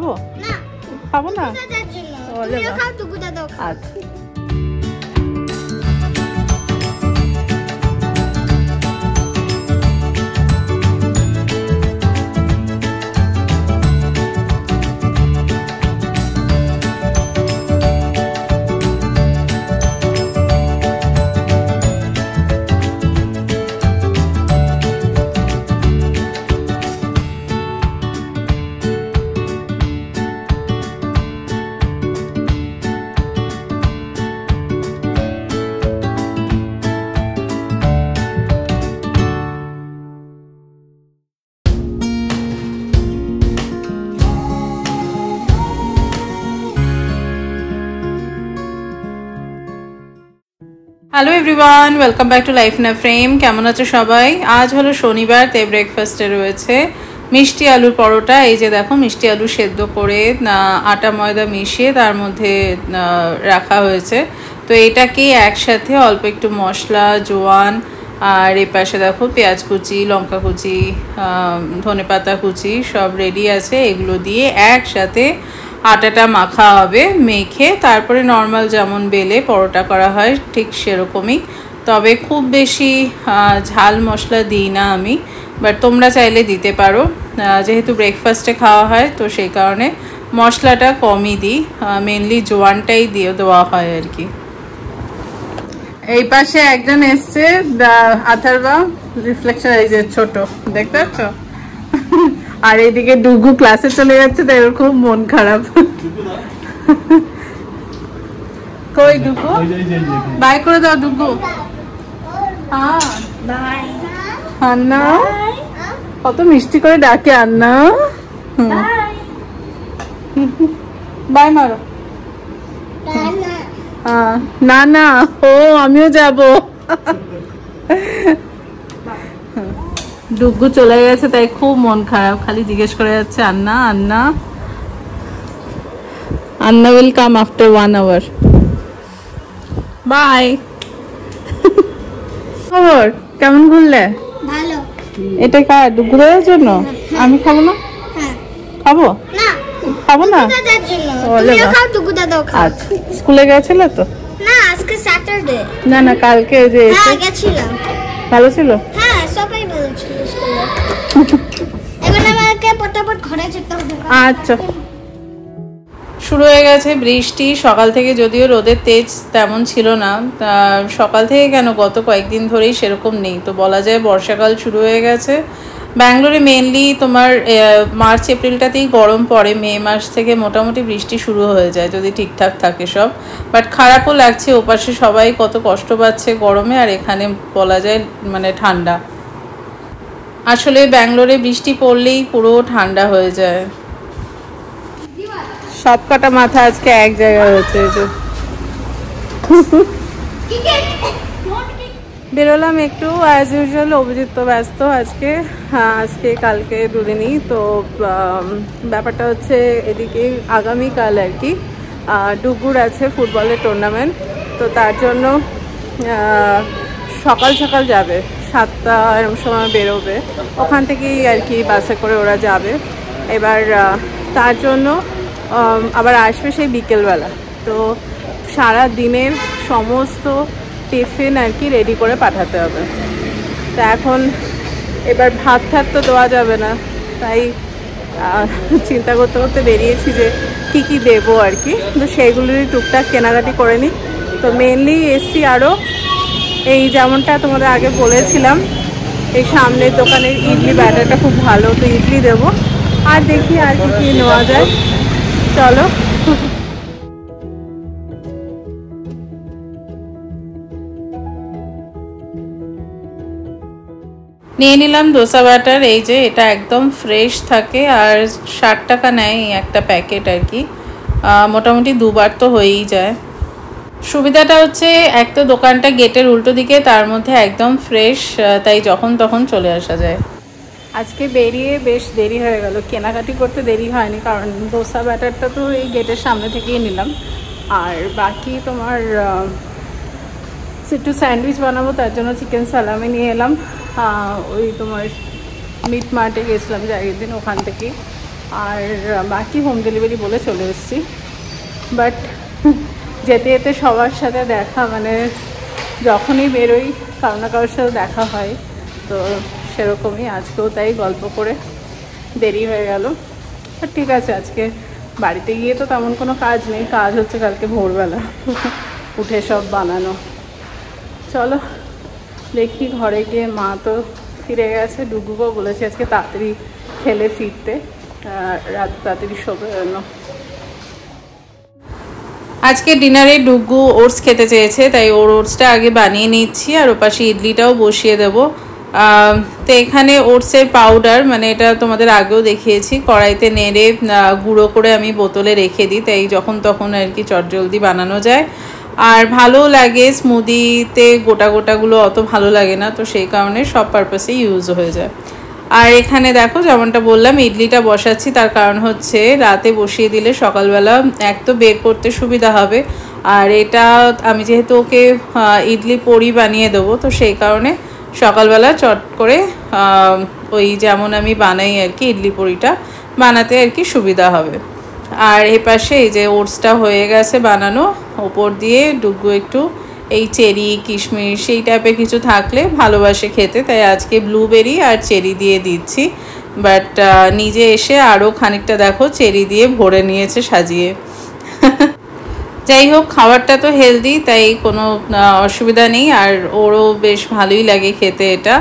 খাবো না খাবো না তুমিও খাও টুকু দাদাও খাও আচ্ছা hello everyone welcome back to life in a frame. কেমন আছো সবাই? আজ হলো শনিবার, তাই ব্রেকফাস্টে রয়েছে মিষ্টি আলুর পরোটা। এই যে দেখো, মিষ্টি আলু সেদ্ধ করে আটা ময়দা মিশিয়ে তার মধ্যে রাখা হয়েছে। তো এটাকে একসাথে অল্প একটু মশলা, জোয়ান, আর এই পাশে দেখো পেঁয়াজ কুচি, লঙ্কা কুচি, ধনেপাতা কুচি সব রেডি আছে। এগুলো দিয়ে একসাথে আটাটা মাখা হবে। মেখে তারপরে নর্মাল যেমন বেলে পরোটা করা হয় ঠিক সেরকমই, তবে খুব বেশি ঝাল মশলা দিই না আমি, বাট তোমরা চাইলে দিতে পারো। যেহেতু ব্রেকফাস্টে খাওয়া হয় তো সেই কারণে মশলাটা কমই দিই, মেনলি জোয়ানটাই দিয়ে দেওয়া হয় আর কি। এই পাশে একজন এসছে, আথারবা রিফ্লেকশন, এই যে ছোট, দেখতে পাচ্ছ? আর এইদিকে ডুগু ক্লাসে চলে যাচ্ছে, তাই ওর খুব মন খারাপ। কই ডুগু? বাই করে দাও ডুগু। হ্যাঁ বাই আন্না, কত মিষ্টি করে ডাকে আন্না। বাই বাই মারো। না না, ও আমিও যাব। ডুগু চলে গেছে তাই খুব মন খারাপ, খালি জিজ্ঞেস করে যাচ্ছে Anna Anna. Anna will come after 1 hour। Bye. খবর কেমন ঘুরলে? ভালো। এটা কার? ডুগু দাদার জন্য? আমি খাবো না? হ্যাঁ খাবো না খাবো না। দাদার জন্য ওলে তুমিও বাহ। খাও টুকু দাদাও খাও। আচ্ছা, স্কুলে গেছিলে তো? না আজকে স্যাটারডে। না না, কালকে যে এসে হ্যাঁ গেছিলাম। ভালো ছিল? হ্যাঁ সবাই ভালো ছিল স্কুলে। এবার আমাকে পটাপট ঘরে যেতে হবে। আচ্ছা। শুরু হয়ে গেছে বৃষ্টি সকাল থেকে, যদিও রোদের তেজ তেমন ছিল না। সকাল থেকে কেন, গত কয়েকদিন ধরেই সেরকম নেই, তো বলা যায় বর্ষাকাল শুরু হয়ে গেছে। ব্যাঙ্গালোরে মেনলি তোমার মার্চ এপ্রিলটাতেই গরম পড়ে, মে মাস থেকে মোটামুটি বৃষ্টি শুরু হয়ে যায় যদি ঠিকঠাক থাকে সব। বাট খারাপও লাগছে, ওপাশে সবাই কত কষ্ট পাচ্ছে গরমে, আর এখানে বলা যায় মানে ঠান্ডা। আসলে ব্যাঙ্গালোরে বৃষ্টি পড়লেই পুরো ঠান্ডা হয়ে যায়। সব কটা মাথা আজকে এক জায়গায় হয়েছে। বেরোলাম একটু, অ্যাজ ইউজুয়াল অভিজিৎ তো ব্যস্ত আজকে, হ্যাঁ আজকে কালকে দুদিনই তো। ব্যাপারটা হচ্ছে এদিকে আগামীকাল আর কি ডুগুর আছে ফুটবলের টুর্নামেন্ট, তো তার জন্য সকাল সকাল যাবে, 7টা এরকম সময় বেরোবে, ওখান থেকেই আর কি বাসে করে ওরা যাবে। এবার তার জন্য আবার আসবে সেই বিকেলবেলা, তো সারা দিনের সমস্ত টিফিন আর কি রেডি করে পাঠাতে হবে। তো এখন এবার ভাত ঠাত তো দেওয়া যাবে না, তাই চিন্তা করতে করতে বেরিয়েছি যে কী কী দেবো আর কি, তো সেইগুলোরই টুকটাক কেনাকাটি করে নিই। তো মেনলি এসছি আরও এই যেমনটা তোমাদের আগে বলেছিলাম, এই সামনের দোকানের ইডলি ব্যাটারটা খুব ভালো, তো ইডলি দেবো, আর দেখি আর কি কী নেওয়া যায়। চলো। নিয়ে নিলাম ডোসা ব্যাটার, এই যে এটা একদম ফ্রেশ থাকে, আর 60 টাকা নেয় একটা প্যাকেট আর কি, মোটামুটি 2 বার তো হয়েই যায়। সুবিধাটা হচ্ছে এক তো দোকানটা গেটের উল্টো দিকে, তার মধ্যে একদম ফ্রেশ, তাই যখন তখন চলে আসা যায়। আজকে বেরিয়ে বেশ দেরি হয়ে গেল, কেনাকাটি করতে দেরি হয়নি, কারণ ডোসা ব্যাটারটা তো এই গেটের সামনে থেকেই নিলাম। আর বাকি তোমার একটু স্যান্ডউইচ বানাবো, তার জন্য চিকেন সালামি নিয়ে এলাম। ওই তোমার মিট মার্টে গেছিলাম যে আগের দিন, ওখান থেকেই। আর বাকি হোম ডেলিভারি বলে চলে এসেছি। বাট যেতে যেতে সবার সাথে দেখা, মানে যখনই বেরোই কারো না কারোর সাথে দেখা হয়, তো সেরকমই আজকেও তাই গল্প করে দেরি হয়ে গেল। আর ঠিক আছে, আজকে বাড়িতে গিয়ে তো তেমন কোনো কাজ নেই, কাজ হচ্ছে কালকে ভোরবেলা উঠে সব বানানো। চলো দেখি ঘরে গিয়ে, মা তো ফিরে গেছে, ডুগুকেও বলেছে আজকে তাড়াতাড়ি খেলে ফিরতে, রাত তাড়াতাড়ি শোবে জন্য। আজকে ডিনারে ডুগু ওটস খেতে চেয়েছে, তাই ওর ওটসটা আগে বানিয়ে নিচ্ছি, আর ওপাশে ইডলিটাও বসিয়ে দেবো। তো এখানে ওটসের পাউডার, মানে এটা তোমাদের আগেও দেখিয়েছি, কড়াইতে নেড়ে গুঁড়ো করে আমি বোতলে রেখে দিই, তাই যখন তখন আর কি চটজলদি বানানো যায়। আর ভালোও লাগে, স্মুদিতে গোটা গোটাগুলো অত ভালো লাগে না, তো সেই কারণে সব পারপাসেই ইউজ হয়ে যায়। আর এখানে দেখো যেমনটা বললাম ইডলিটা বসাচ্ছি, তার কারণ হচ্ছে রাতে বসিয়ে দিলে সকালবেলা এক তো বের করতে সুবিধা হবে, আর এটা আমি যেহেতু ওকে ইডলি পরি বানিয়ে দেবো, তো সেই কারণে সকালবেলা চট করে ওই যেমন আমি বানাই আর কি ইডলি পরিটা বানাতে আর কি সুবিধা হবে। আর এই পাশে এই যে ওটসটা হয়ে গেছে বানানো, ওপর দিয়ে ডুগু একটু এই চেরি কিশমিশ সেই টাইপের কিছু থাকলে ভালোবাসে খেতে, তাই আজকে ব্লুবেরি আর চেরি দিয়ে দিচ্ছি। বাট নিজে এসে আরও খানিকটা দেখো চেরি দিয়ে ভরে নিয়েছে সাজিয়ে। যাই হোক, খাবারটা তো হেলদি, তাই কোনো অসুবিধা নেই, আর ওরও বেশ ভালোই লাগে খেতে এটা।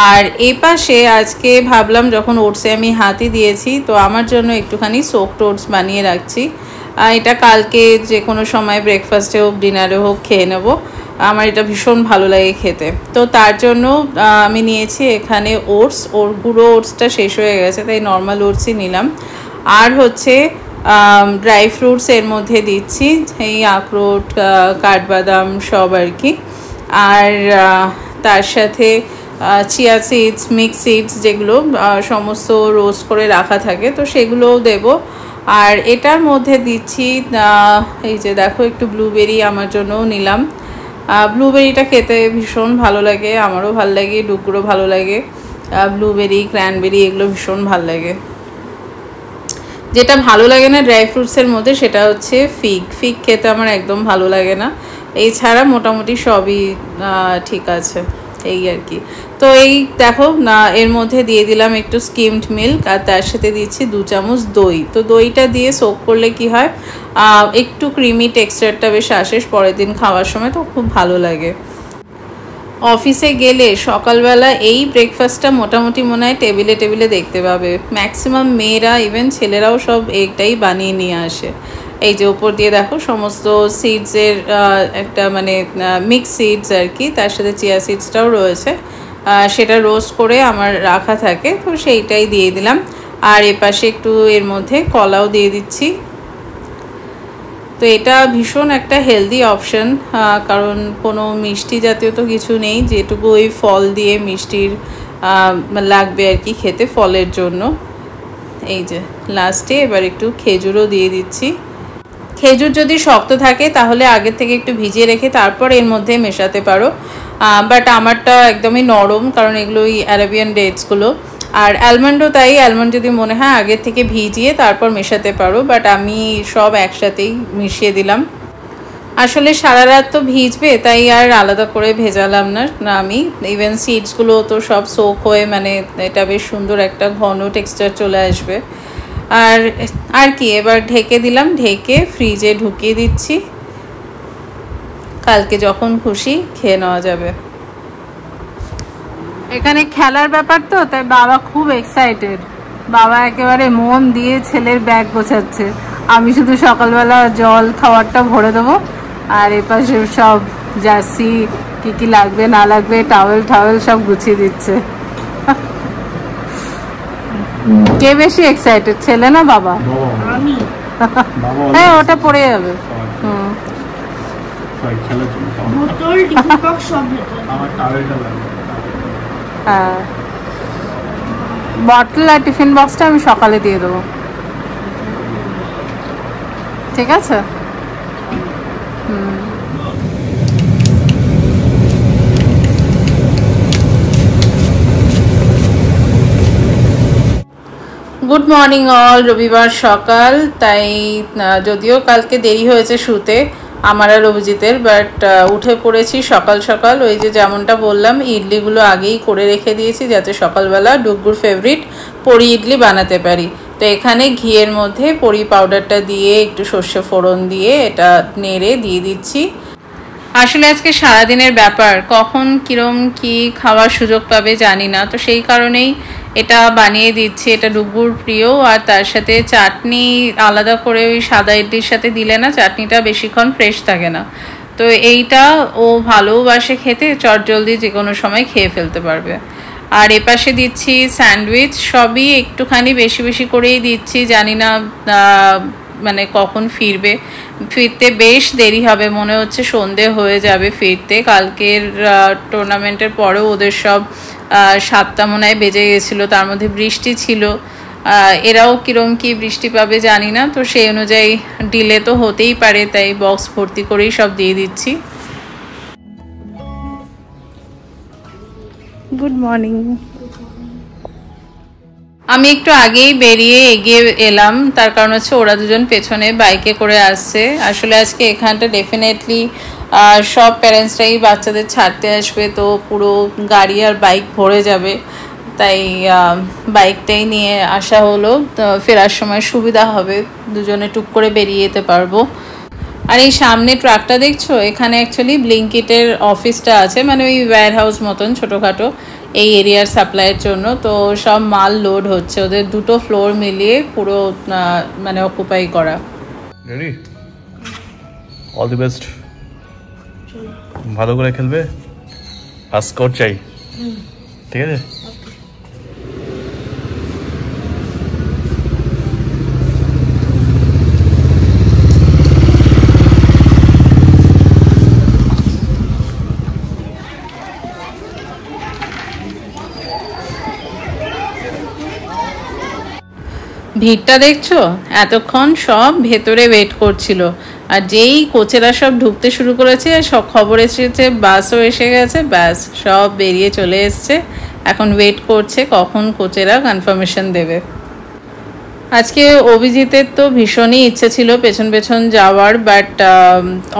আর এই পাশে আজকে ভাবলাম যখন ওটসে আমি হাতই দিয়েছি, তো আমার জন্য একটুখানি সোকড ওটস বানিয়ে রাখছি। এটা কালকে যে কোনো সময় ব্রেকফাস্টে হোক ডিনারে হোক খেয়ে নেব, আমার এটা ভীষণ ভালো লাগে খেতে। তো তার জন্য আমি নিয়েছি এখানে ওটস, ওর গুঁড়ো ওটসটা শেষ হয়ে গেছে, তাই নর্মাল ওটসই নিলাম। আর হচ্ছে ড্রাই ফ্রুটস এর মধ্যে দিচ্ছি, এই আখরোট কাঠবাদাম সব আর কি। আর তার সাথে চিয়া সিডস মিক্স সিডস যেগুলো সমস্ত রোস্ট করে রাখা থাকে, তো সেগুলোও দেবো। আর এটার মধ্যে দিচ্ছি এই যে দেখো একটু ব্লুবেরি আমার জন্যও নিলাম। ব্লুবেরিটা খেতে ভীষণ ভালো লাগে, আমারও ভালো লাগে, ডুগুরও ভালো লাগে। ব্লুবেরি ক্র্যানবেরি এগুলো ভীষণ ভালো লাগে। যেটা ভালো লাগে না ড্রাই ফ্রুটসের মধ্যে সেটা হচ্ছে ফিগ। ফিগ খেতে আমার একদম ভালো লাগে না, এছাড়া মোটামুটি সবই ঠিক আছে এই আর কি। তো এই দেখো এর মধ্যে দিয়ে দিলাম একটু স্কিমড মিল্ক, আর তার সাথে দিচ্ছি 2 চামচ দই। তো দইটা দিয়ে সোক করলে কি হয়, একটু ক্রিমি টেক্সচারটা বেশ আসে পরের দিন খাওয়ার সময়, তো খুব ভালো লাগে। অফিসে গেলে সকালবেলা এই ব্রেকফাস্টটা মোটামুটি মনে হয় টেবিলে টেবিলে দেখতে পাবে, ম্যাক্সিমাম মেয়েরা ইভেন ছেলেরাও সব এটাই বানিয়ে নিয়ে আসে। এই যে ওপর দিয়ে দেখো সমস্ত সিডসের একটা মানে মিক্স সিডস আর কি, তার সাথে চিয়া সিডসটাও রয়েছে, সেটা রোস্ট করে আমার রাখা থাকে, তো সেইটাই দিয়ে দিলাম। আর এপাশে একটু এর মধ্যে কলাও দিয়ে দিচ্ছি। তো এটা ভীষণ একটা হেলদি অপশন, কারণ কোনো মিষ্টি জাতীয় তো কিছু নেই, যেটুকু ওই ফল দিয়ে মিষ্টির লাগবে আর কি খেতে, ফলের জন্য। এই যে লাস্টে এবার একটু খেজুরও দিয়ে দিচ্ছি। খেজুর যদি শক্ত থাকে তাহলে আগের থেকে একটু ভিজিয়ে রেখে তারপর এর মধ্যে মেশাতে পারো, বাট আমারটা একদমই নরম, কারণ এগুলো ওই অ্যারাবিয়ান ডেটসগুলো। আর অ্যালমন্ডও তাই, অ্যালমন্ড যদি মনে হয় আগের থেকে ভিজিয়ে তারপর মেশাতে পারো, বাট আমি সব একসাথেই মিশিয়ে দিলাম। আসলে সারা রাত তো ভিজবে, তাই আর আলাদা করে ভেজালাম না আমি। ইভেন সিডসগুলো তো সব সোক হয়ে মানে এটা বেশ সুন্দর একটা ঘন টেক্সচার চলে আসবে। আর কি এবার ঢেকে দিলাম, ঢেকে ফ্রিজে ঢুকিয়ে দিচ্ছি, কালকে যখন খুশি খেয়ে নেওয়া যাবে। এখানে খেলার ব্যাপার তো, তাই বাবা খুব এক্সাইটেড, বাবা একেবারে মন দিয়ে ছেলের ব্যাগ গোছাচ্ছে। আমি শুধু সকালবেলা জল খাবারটা ভরে দেবো, আর এপাশে সব জার্সি কি কি লাগবে না লাগবে টাওয়েল টাওয়েল সব গুছিয়ে দিচ্ছে। কে বেশি এক্সাইটেড, ছেলে না বাবা? আমি। হ্যাঁ ওটা পড়ে যাবে। হ্যাঁ বটল আর টিফিন বক্সটা আমি সকালে দিয়ে দেবো, ঠিক আছে? Good morning all. রবিবার সকাল, তাই যদিও কালকে দেরি হয়েছে শুতে আমার আর অভিজিতের, বাট উঠে পড়েছি সকাল সকাল। ওই যে যেমনটা বললাম, ইডলিগুলো আগেই করে রেখে দিয়েছি যাতে সকালবেলা ডুগুর ফেভারিট পরি ইডলি বানাতে পারি। তো এখানে ঘিয়ের মধ্যে পরি পাউডারটা দিয়ে একটু সর্ষে ফোড়ন দিয়ে এটা নেড়ে দিয়ে দিচ্ছি। আসলে আজকে সারাদিনের ব্যাপার, কখন কিরম কি খাওয়ার সুযোগ পাবে জানি না, তো সেই কারণেই এটা বানিয়ে দিচ্ছি। এটা ডুগুর প্রিয়, আর তার সাথে চাটনি আলাদা করে ওই সাদা ইডলির সাথে দিলে না চাটনিটা বেশিক্ষণ ফ্রেশ থাকে না, তো এইটা ও ভালোবাসে খেতে, চটজলদি যে কোনো সময় খেয়ে ফেলতে পারবে। আর এপাশে দিচ্ছি স্যান্ডউইচ, সবই একটুখানি বেশি বেশি করেই দিচ্ছি, জানি না মানে কখন ফিরতে বেশ দেরি হবে, মনে হচ্ছে সন্ধে হয়ে যাবে ফিরতে। কালকের টুর্নামেন্টের পরেও ওদের সব 7টা মনে হয় বেজে গেছিলো, তার মধ্যে বৃষ্টি ছিল, এরাও কিরম কি বৃষ্টি পাবে জানি না, তো সেই অনুযায়ী ডিলে তো হতেই পারে, তাই বক্স ভর্তি করেই সব দিয়ে দিচ্ছি। Good morning. আমি একটু আগেই বেরিয়ে এগিয়ে এলাম, তার কারণ হচ্ছে ওরা দুজন পেছনে বাইকে করে আসছে। আসলে আজকে এখানটা ডেফিনেটলি সব প্যারেন্টসরাই বাচ্চাদের ছাড়তে আসবে, তো পুরো গাড়ি আর বাইক ভরে যাবে, তাই বাইকটাই নিয়ে আসা হলো। তো ফেরার সময় সুবিধা হবে, দুজনে টুক করে বেরিয়ে যেতে পারবো। আর এই সামনে ট্রাকটা দেখছো, এখানে অ্যাকচুয়ালি ব্লিঙ্কিটের অফিসটা আছে, মানে ওই ওয়্যার হাউস মতন ছোটোখাটো এই এরিয়ার সাপ্লাইয়ের জন্য। তো সব মাল লোড হচ্ছে, ওদের 2টো ফ্লোর মিলিয়ে পুরো মানে অকুপাই করা। রেডি? অল দি বেস্ট, ভালো করে খেলবে, ফার্স্ট স্কোর চাই, ঠিক আছে? ভিড়টা দেখছো, এতক্ষণ সব ভেতরে ওয়েট করছিল, আর যেই কোচেরা সব ঢুকতে শুরু করেছে সব খবর এসেছে বাসও এসে গেছে, ব্যাস সব বেরিয়ে চলে এসছে, এখন ওয়েট করছে কখন কোচেরা কনফার্মেশন দেবে। আজকে অভিজিতের তো ভীষণই ইচ্ছে ছিল পেছন পেছন যাওয়ার, বাট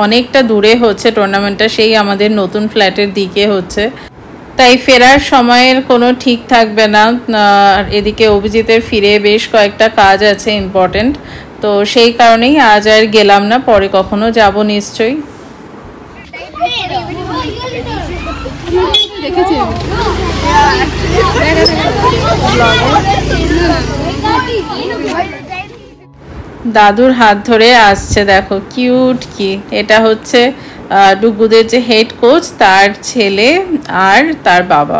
অনেকটা দূরে হচ্ছে টুর্নামেন্টটা, সেই আমাদের নতুন ফ্ল্যাটের দিকে হচ্ছে, তাই ফেরার সময়ের কোনো ঠিক থাকবে না। আর এদিকে অভিজিতের ফিরে বেশ কয়েকটা কাজ আছে ইম্পর্টেন্ট, তো সেই কারণেই আজ আর গেলাম না, পরে কখনো যাব নিশ্চয়ই। দাদুর হাত ধরে আসছে, দেখো কিউট কি। এটা হচ্ছে ডুগুদের যে হেড কোচ, তার ছেলে আর তার বাবা।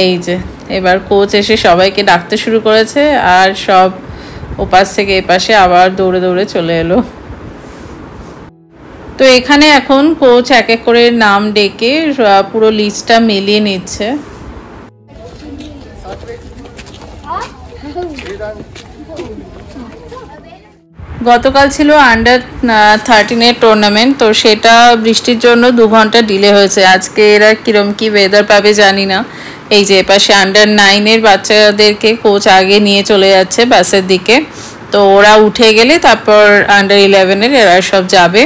এই যে এবার কোচ এসে সবাইকে ডাকতে শুরু করেছে, আর সব ওপাশ থেকে এপাশে আবার দৌড়ে দৌড়ে চলে এলো। তো এখানে এখন কোচ এক এক করে নাম ডেকে পুরো লিস্টটা মিলিয়ে নিচ্ছে। গতকাল ছিল আন্ডার 13-এর টুর্নামেন্ট, তো সেটা বৃষ্টির জন্য 2 ঘন্টা ডিলে হয়েছে। আজকে এরা কিরম কি ওয়েদার পাবে জানি না। এই যে এপাশে আন্ডার 9-এর বাচ্চাদেরকে কোচ আগে নিয়ে চলে যাচ্ছে বাসের দিকে, তো ওরা উঠে গেলে তারপর আন্ডার 11-এর এরা সব যাবে।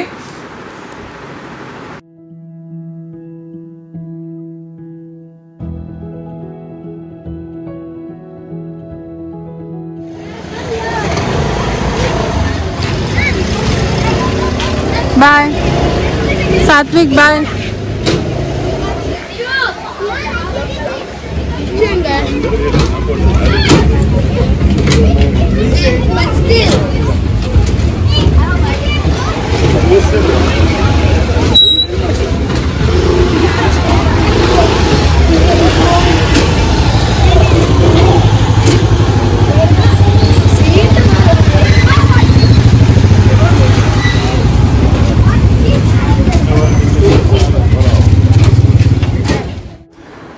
बाय सात्विक, बाय।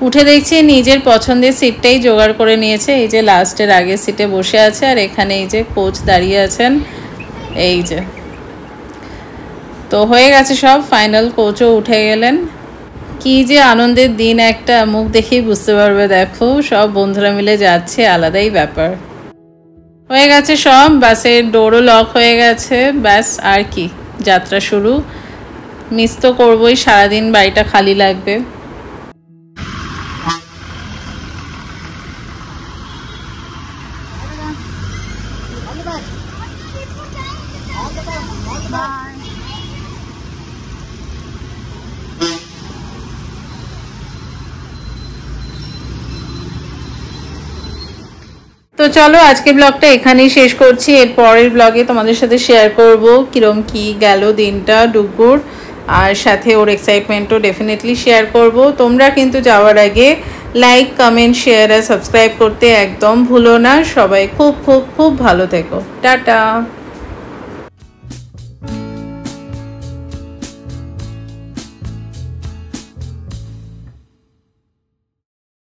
উঠে দেখছি নিজের পছন্দের সিটটাই জোগাড় করে নিয়েছে, এই যে লাস্টের আগের সিটে বসে আছে, আর এখানে এই যে কোচ দাঁড়িয়ে আছেন। এই যে তো হয়ে গেছে সব ফাইনাল, কোচও উঠে গেলেন। কি যে আনন্দের দিন একটা, মুখ দেখেই বুঝতে পারবে। দেখো সব বন্ধুরা মিলে যাচ্ছে, আলাদাই ব্যাপার। হয়ে গেছে সব, বাসের ডোরও লক হয়ে গেছে, ব্যাস আর কি যাত্রা শুরু। মিস তো করবোই, সারাদিন বাড়িটা খালি লাগবে। তো চলো আজকে ব্লগটা এখানেই শেষ করছি। এর পরের ব্লগে তোমাদের সাথে শেয়ার করব কিরম কি গেল দিনটা ডুগুর, আর সাথে ওর এক্সাইটমেন্টও ডেফিনেটলি শেয়ার করব। তোমরা কিন্তু যাওয়ার আগে লাইক, কমেন্ট, শেয়ার আর সাবস্ক্রাইব করতে একদম ভুলো না। সবাই খুব খুব খুব ভালো থেকো। টাটা।